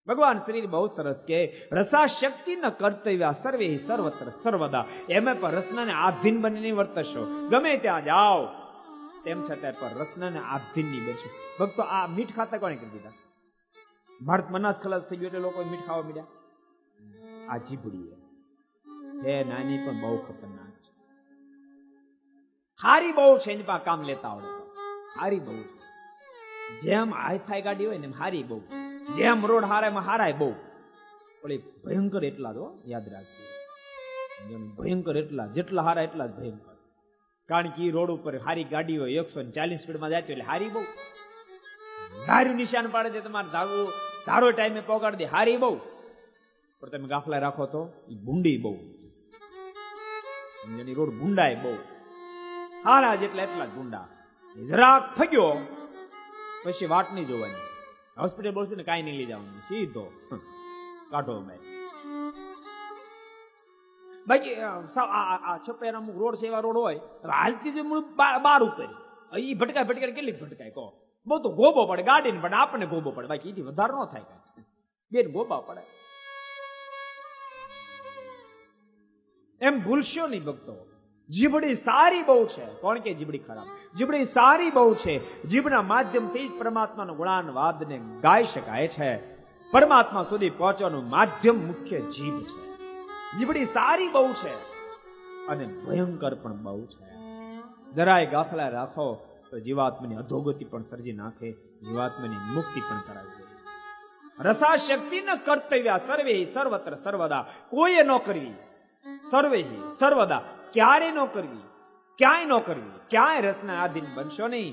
ભગવાન શ્રી બહુ સરસ કે રસાશક્તિ ન કર્તવ્ય સર્વે સર્વત્ર સર્વદા. એમાં પણ રસનાને આધીન બનીને વર્તશો. ગમે ત્યાં જાઓ તેમ છતાં પણ રસનાને આધીન નહીં બનશો. ભક્તો આ મીઠ ખાતા કોને કરી દીધા? ભારત મનાસ ખલાસ થઈ ગયો એટલે લોકો મીઠ ખાવા મીડ્યા. આ જીભડી હે નાની પણ બહુ ખતરનાક છે. હારી બહુ છે, એની પાસે કામ લેતા આવડે. હારી બહુ છે. જેમ હાઈફાઈ ગાડી હોય ને એમ હારી બહુ, જેમ રોડ હારા એમાં હારાય બહુ. પણ ભયંકર એટલા જ યાદ રાખજો. ભયંકર એટલા, જેટલા હારા એટલા જ ભયંકર. કારણ કે રોડ ઉપર હારી ગાડી હોય 140 સ્પીડમાં જાય એટલે હારી બહુ. ધાર્યું નિશાન પાડે છે, તમારે ધારો ટાઈમે પહોંચાડી દે, હારી બહુ. પણ તમે ગાફલા રાખો તો એ ભૂંડી બહુ. એની રોડ ભૂંડાય બહુ. હારા જેટલા એટલા જ ભૂંડા. જરાક ફગ્યો પછી વાટ નહીં જોવાની. હોસ્પિટલ બોલશે ને કાંઈ નહીં લઈ જવાનું, સીધો કાઢો મેં. બાકી છપેરા અમુક રોડ છે, એવા રોડ હોય હાલતી જ બાર ઉપર એ ભટકાય કેટલી ભટકાય કહો. બહુ તો ગોબો પડે ગાડીને, પણ આપણને ગોબો પડે. બાકી એથી વધારે ન થાય કાંઈ, બેન ગોબા પડે. એમ ભૂલશો નહીં ભક્તો. જીભડી સારી બહુ છે. કોણ કે જીભડી ખરાબ? જીભડી સારી બહુ છે. જીભના માધ્યમથી જ પરમાત્માનું ગુણાનવાદને ગાઈ શકાય છે. પરમાત્મા સુધી પહોંચવાનું માધ્યમ મુખ્ય જીભ છે. જીભડી સારી બહુ છે અને ભયંકર પણ બહુ છે. જરાય ગાફલા રાખો તો જીવાત્માની અધોગતિ પણ સર્જી નાખે, જીવાત્માની મુક્તિ પણ કરાવી દે. રસાશક્તિ ન કર્તવ્ય સર્વે સર્વત્ર સર્વદા. કોઈએ ન કરવી. સર્વે સર્વદા ક્યારે ન કરવી, ક્યાંય ન કરવી. ક્યાંય રસના આધીન બનશો નહીં.